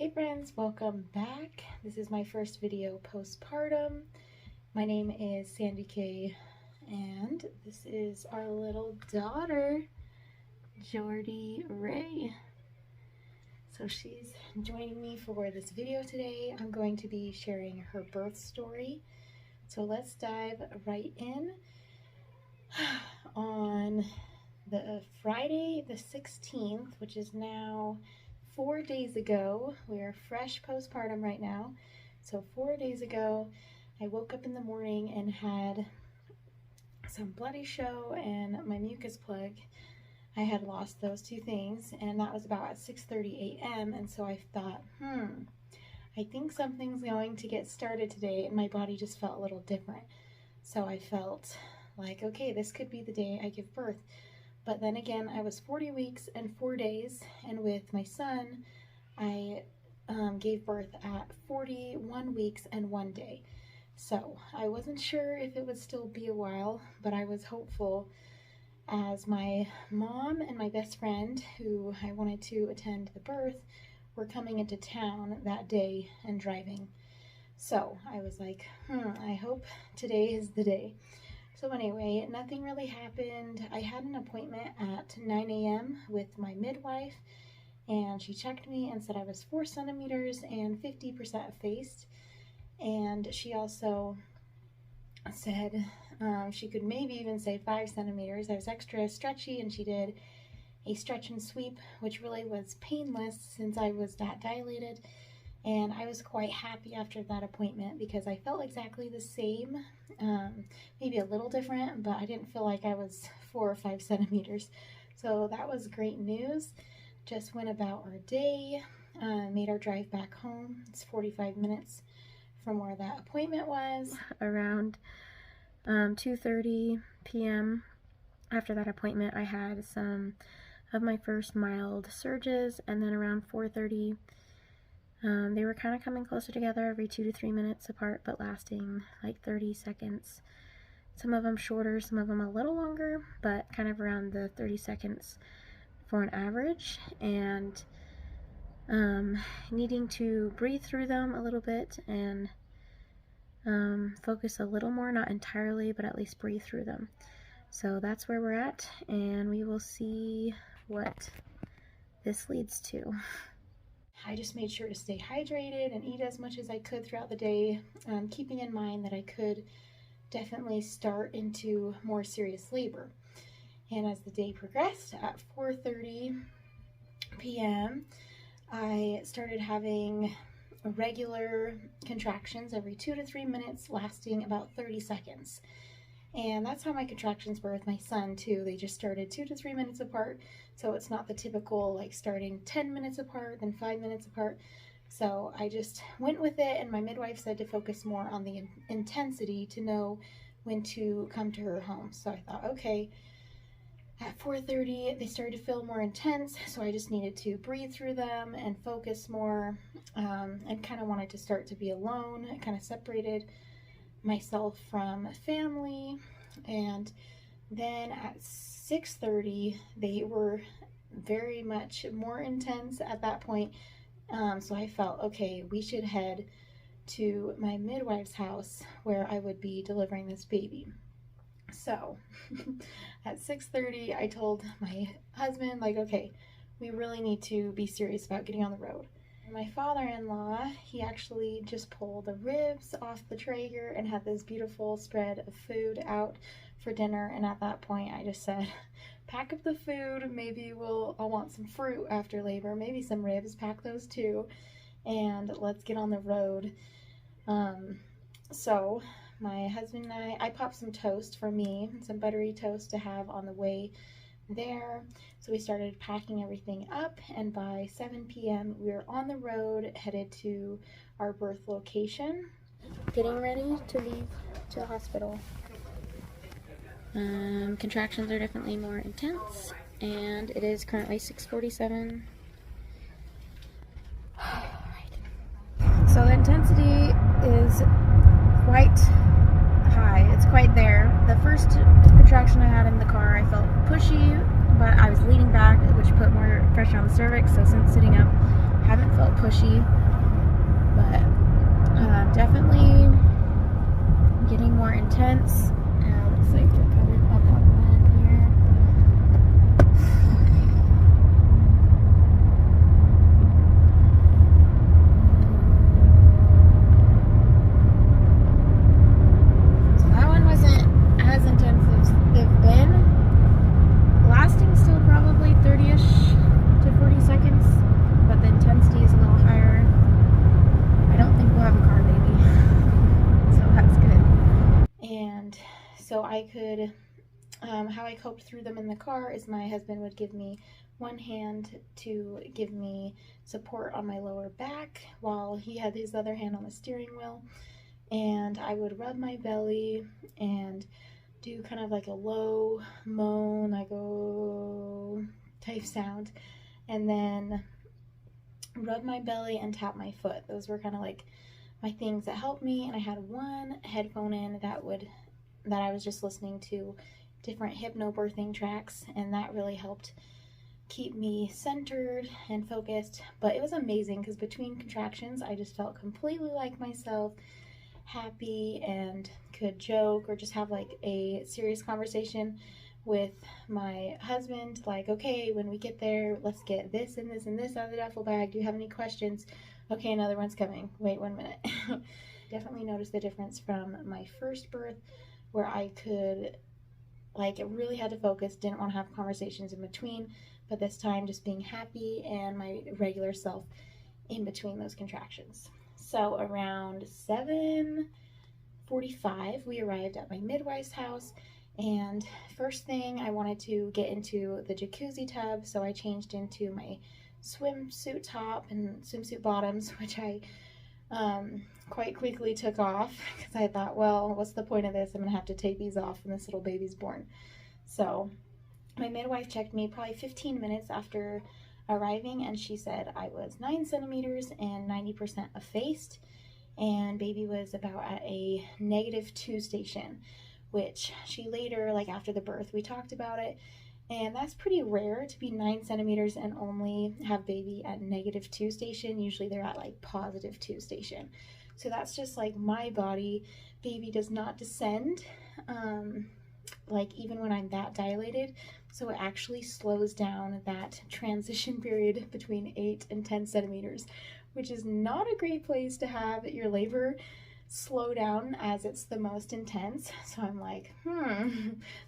Hey friends, welcome back. This is my first video postpartum. My name is Sandy-Kaye and this is our little daughter, Jordy Ray. So she's joining me for this video today. I'm going to be sharing her birth story. So let's dive right in. On the Friday the 16th, which is now 4 days ago, we're fresh postpartum right now, so 4 days ago I woke up in the morning and had some bloody show and my mucus plug. I had lost those two things, and that was about at 6:30 a.m. and so I thought, I think something's going to get started today, and my body just felt a little different. So I felt like, okay, this could be the day I give birth. But then again, I was 40 weeks and 4 days, and with my son, I gave birth at 41 weeks and 1 day. So I wasn't sure if it would still be a while, but I was hopeful, as my mom and my best friend, who I wanted to attend the birth, were coming into town that day and driving. So I was like, I hope today is the day. So anyway, nothing really happened. I had an appointment at 9 a.m. with my midwife, and she checked me and said I was 4 centimeters and 50% effaced. And she also said she could maybe even say 5 centimeters. I was extra stretchy, and she did a stretch and sweep, which really was painless since I was that dilated. And I was quite happy after that appointment because I felt exactly the same, maybe a little different, but I didn't feel like I was 4 or 5 centimeters. So that was great news. Just went about our day, made our drive back home. It's 45 minutes from where that appointment was. Around 2:30 p.m. after that appointment, I had some of my first mild surges, and then around 4:30, they were kind of coming closer together every 2 to 3 minutes apart, but lasting like 30 seconds. Some of them shorter, some of them a little longer, but kind of around the 30 seconds for an average. And needing to breathe through them a little bit and focus a little more, not entirely, but at least breathe through them. So that's where we're at, and we will see what this leads to. I just made sure to stay hydrated and eat as much as I could throughout the day, keeping in mind that I could definitely start into more serious labor. And as the day progressed, at 4:30 p.m., I started having regular contractions every 2 to 3 minutes, lasting about 30 seconds. And that's how my contractions were with my son too. They just started 2 to 3 minutes apart. So it's not the typical like starting 10 minutes apart, then 5 minutes apart. So I just went with it, and my midwife said to focus more on the intensity to know when to come to her home. So I thought, okay, at 4:30 they started to feel more intense, so I just needed to breathe through them and focus more, and kind of wanted to start to be alone. I kind of separated myself from family. And then at 6:30 they were very much more intense at that point. So I felt, okay, we should head to my midwife's house where I would be delivering this baby. So at 6:30 I told my husband, like, okay, we really need to be serious about getting on the road. My father-in-law, he actually just pulled the ribs off the Traeger and had this beautiful spread of food out for dinner. And at that point I just said, pack up the food, maybe I'll want some fruit after labor, maybe some ribs, pack those too, and let's get on the road. So my husband and I popped some toast for me, some buttery toast to have on the way there. So we started packing everything up, and by 7 p.m. we were on the road, headed to our birth location. Getting ready to leave to the hospital. Contractions are definitely more intense, and it is currently 6:47. So the intensity is quite high. It's quite there. The first contraction I had in the car, I felt pushy, but I was leaning back, which put more pressure on the cervix. So since sitting up, I haven't felt pushy, but definitely getting more intense. Looks like we're coming up on that here. So that one wasn't as intense as they've been. Lasting still probably 30-ish to 40 seconds, but the intensity is a little higher. I don't think we'll have a car baby, so that's good. And so I could, how I coped through them in the car is my husband would give me one hand to give me support on my lower back while he had his other hand on the steering wheel, and I would rub my belly and do kind of like a low moan, like oh type sound, and then rub my belly and tap my foot. Those were kind of like my things that helped me. And I had one headphone in that I was just listening to different hypnobirthing tracks, and that really helped keep me centered and focused. But it was amazing because between contractions I just felt completely like myself, happy, and could joke or just have like a serious conversation with my husband, like, okay, when we get there, let's get this and this and this out of the duffel bag. Do you have any questions? Okay, another one's coming. Wait 1 minute. Definitely noticed the difference from my first birth, where I could, like, really had to focus, didn't want to have conversations in between, but this time just being happy and my regular self in between those contractions. So around 7:45, we arrived at my midwife's house, and first thing I wanted to get into the jacuzzi tub, so I changed into my swimsuit top and swimsuit bottoms, which I quite quickly took off because I thought, well, what's the point of this? I'm gonna have to take these off when this little baby's born. So my midwife checked me probably 15 minutes after arriving, and she said I was 9 centimeters and 90% effaced, and baby was about at a -2 station, which she later, like after the birth, we talked about it, and that's pretty rare to be 9 centimeters and only have baby at -2 station. Usually they're at like +2 station. So that's just like my body. Baby does not descend, like even when I'm that dilated. So it actually slows down that transition period between 8 and 10 centimeters, which is not a great place to have your labor slow down as it's the most intense. So I'm like,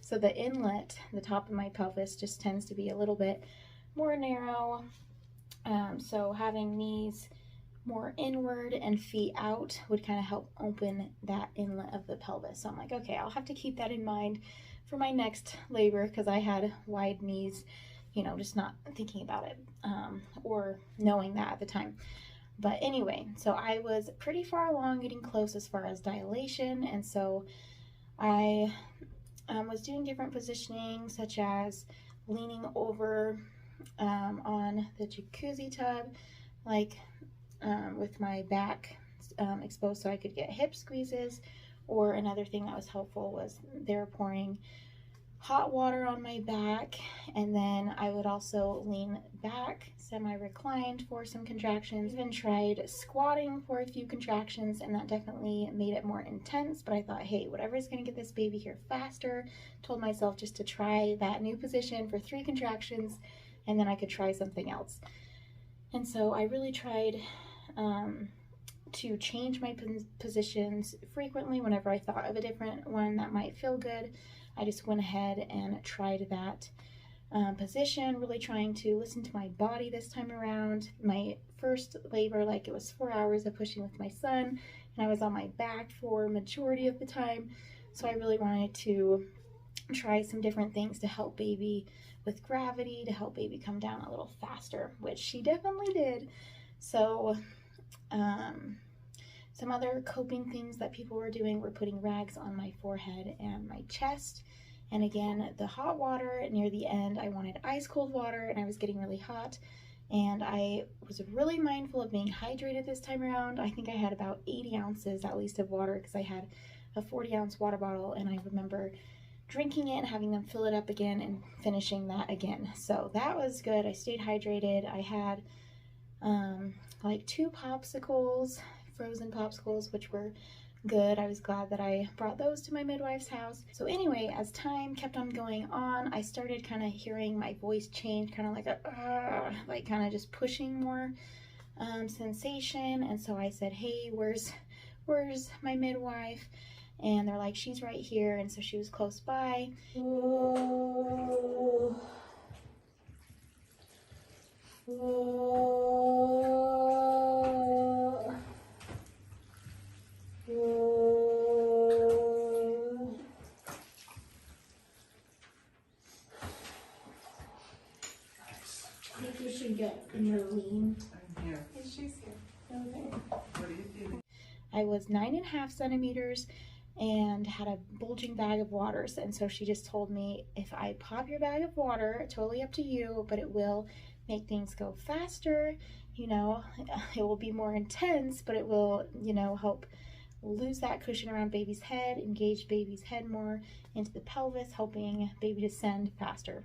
So the inlet, the top of my pelvis, just tends to be a little bit more narrow. So having knees more inward and feet out would kind of help open that inlet of the pelvis. So I'm like, okay, I'll have to keep that in mind for my next labor, because I had wide knees, you know, just not thinking about it or knowing that at the time. But anyway, so I was pretty far along, getting close as far as dilation, and so I was doing different positioning, such as leaning over on the jacuzzi tub, like with my back exposed so I could get hip squeezes. Or another thing that was helpful was they were pouring hot water on my back, and then I would also lean back semi-reclined for some contractions. Even tried squatting for a few contractions, and that definitely made it more intense, but I thought, hey, whatever's gonna get this baby here faster. Told myself just to try that new position for 3 contractions, and then I could try something else. And so I really tried to change my positions frequently whenever I thought of a different one that might feel good. I just went ahead and tried that position, really trying to listen to my body this time around. My first labor, like, it was 4 hours of pushing with my son, and I was on my back for majority of the time. So I really wanted to try some different things to help baby with gravity, to help baby come down a little faster, which she definitely did. So some other coping things that people were doing were putting rags on my forehead and my chest. And again, the hot water near the end, I wanted ice cold water, and I was getting really hot. And I was really mindful of being hydrated this time around. I think I had about 80 ounces at least of water, because I had a 40-ounce water bottle, and I remember drinking it and having them fill it up again and finishing that again. So that was good. I stayed hydrated. I had like 2 popsicles, frozen popsicles, which were good. I was glad that I brought those to my midwife's house. So anyway, as time kept on going on, I started kind of hearing my voice change, kind of like a, like kind of just pushing more sensation. And so I said, hey, where's my midwife? And they're like, she's right here. And so she was close by. I think we should get Marlene. I'm here. She's here. Okay. What are you doing? I was 9.5 centimeters and had a bulging bag of waters. And so she just told me, if I pop your bag of water, totally up to you, but it will make things go faster. You know, it will be more intense, but it will, you know, help lose that cushion around baby's head, engage baby's head more into the pelvis, helping baby descend faster.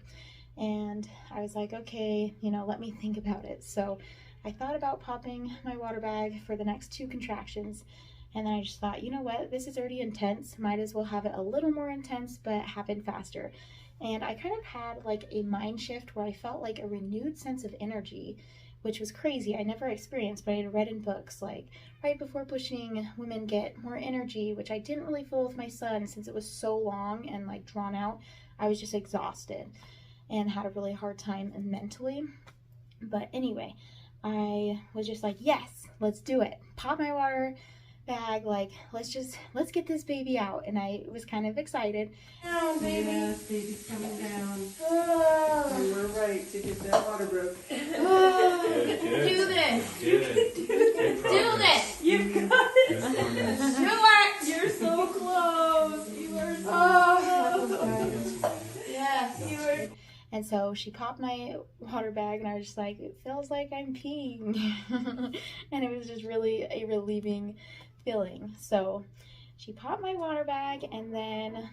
And I was like, okay, you know, let me think about it. So I thought about popping my water bag for the next 2 contractions. And then I just thought, you know what, this is already intense. Might as well have it a little more intense, but happen faster. And I kind of had like a mind shift where I felt like a renewed sense of energy, which was crazy. I never experienced, but I had read in books like right before pushing, women get more energy, which I didn't really feel with my son since it was so long and like drawn out. I was just exhausted and had a really hard time mentally. But anyway, I was just like, yes, let's do it. Pop my water bag, like, let's get this baby out. And I was kind of excited. Oh, baby. Yes, baby's coming down. And we're right to get that water broke. Good, good. Do this. Good. Good Do progress. this. You've got it. Good progress. Do it. You're so close. You are so close. Yes. You are. And so she popped my water bag and I was just like, it feels like I'm peeing. And it was just really a relieving feeling. So she popped my water bag, and then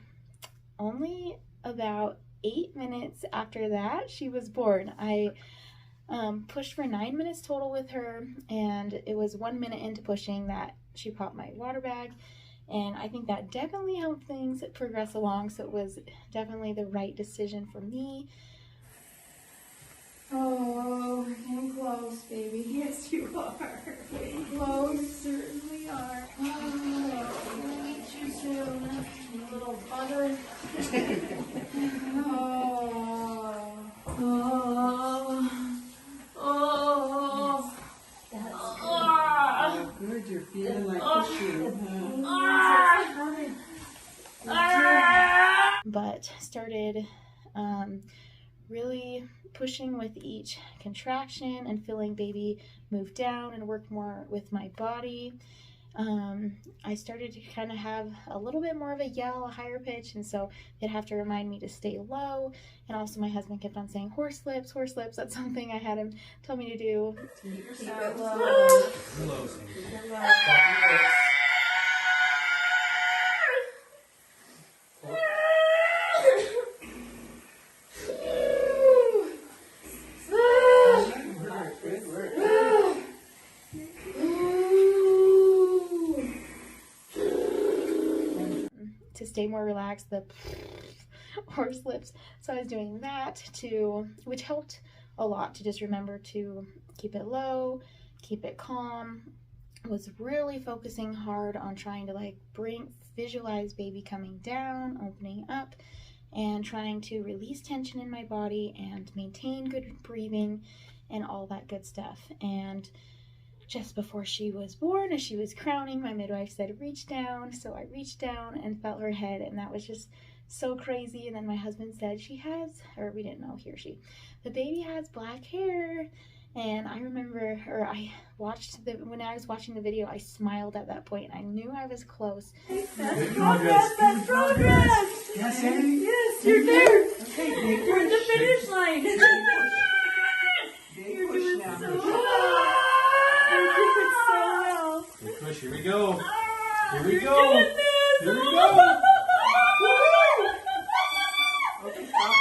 only about 8 minutes after that, she was born. I pushed for 9 minutes total with her, and it was 1 minute into pushing that she popped my water bag. And I think that definitely helped things progress along, so it was definitely the right decision for me. Oh, we're getting close, baby. Yes, you are. Getting close. You certainly are. Oh, I'm gonna meet you soon, you little bugger. That's Oh, good. You're feeling like pushing. But started really pushing with each contraction and feeling baby move down and work more with my body. I started to kind of have a little bit more of a yell, a higher pitch, and so they'd have to remind me to stay low. And also my husband kept on saying horse lips, horse lips. That's something I had him tell me to do. Keep your Keep sound it low. low. Hello, Sandy. Keep it low. Pop your lips. Good work. To stay more relaxed, the horse lips. So I was doing that which helped a lot to just remember to keep it low, keep it calm. I was really focusing hard on trying to like visualize baby coming down, opening up, and trying to release tension in my body and maintain good breathing and all that good stuff. And just before she was born, as she was crowning, my midwife said, reach down. So I reached down and felt her head, and that was just so crazy. And then my husband said we didn't know, he or she, the baby has black hair. And I remember, when I was watching the video, I smiled at that point. I knew I was close. That's progress. That's progress. Yes, Sandy. Yes, you're there. Okay, You're at the finish line. Big You're push doing now. so well. You're doing so well. Big push. Here we go. Here we You're go. doing this. Here we go. Okay, stop.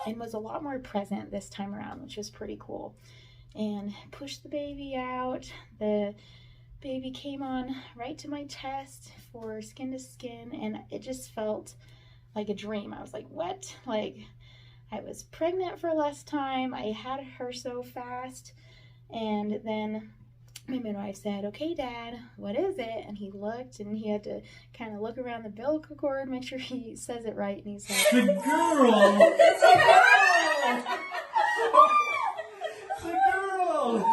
And was a lot more present this time around, which was pretty cool. And pushed the baby out. The baby came on right to my chest for skin to skin, and it just felt like a dream. I was like, what? Like, I was pregnant for less time. I had her so fast. And then my midwife said, okay, Dad, what is it? And he looked, and he had to kind of look around the umbilical cord, make sure he says it right. And he's like, The girl! It's a girl! The girl!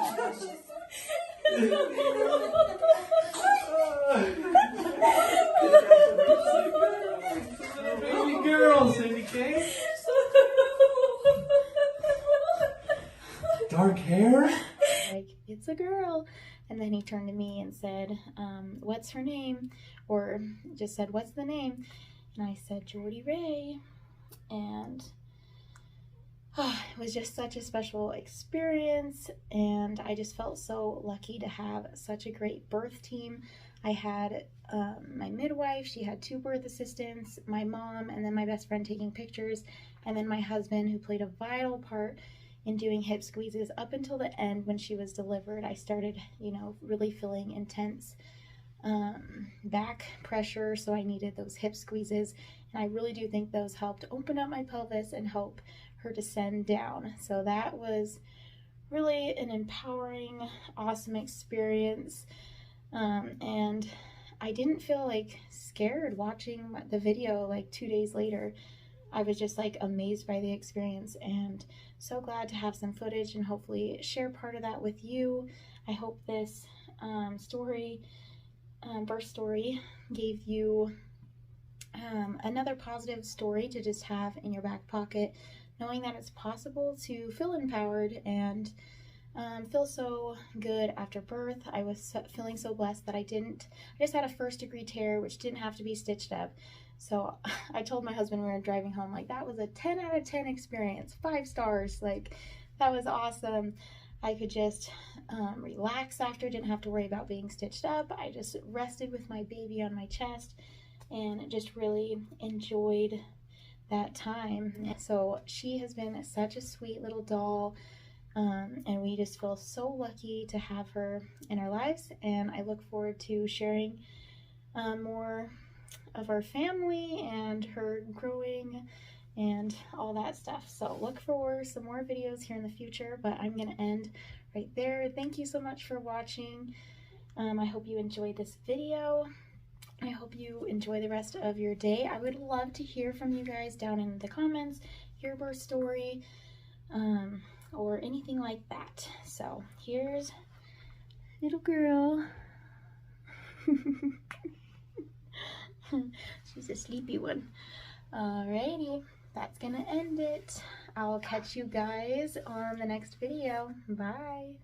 Baby girl, Sandy-Kaye. Dark hair? like, it's a girl. And then he turned to me and said, what's her name? Or just said, what's the name? And I said, Jordy Ray. And it was just such a special experience, and I just felt so lucky to have such a great birth team. I had my midwife, she had 2 birth assistants, my mom, and then my best friend taking pictures, and then my husband, who played a vital part in doing hip squeezes up until the end. When she was delivered, I started, really feeling intense back pressure, so I needed those hip squeezes, and I really do think those helped open up my pelvis and help her descend down. So that was really an empowering, awesome experience, and I didn't feel like scared watching the video like 2 days later. I was just like amazed by the experience, and so glad to have some footage and hopefully share part of that with you. I hope this birth story gave you another positive story to just have in your back pocket, knowing that it's possible to feel empowered and feel so good after birth. I was feeling so blessed that I just had a 1st-degree tear, which didn't have to be stitched up. So I told my husband when we were driving home, like, that was a 10 out of 10 experience, 5 stars. Like, that was awesome. I could just relax after, didn't have to worry about being stitched up. I just rested with my baby on my chest and just really enjoyed that time. So she has been such a sweet little doll, and we just feel so lucky to have her in our lives, and I look forward to sharing more of our family and her growing and all that stuff. So look for some more videos here in the future, but I'm gonna end right there. Thank you so much for watching. I hope you enjoyed this video. I hope you enjoy the rest of your day. I would love to hear from you guys down in the comments, your birth story, or anything like that. So here's little girl. She's a sleepy one. Alrighty, that's gonna end it. I'll catch you guys on the next video. Bye.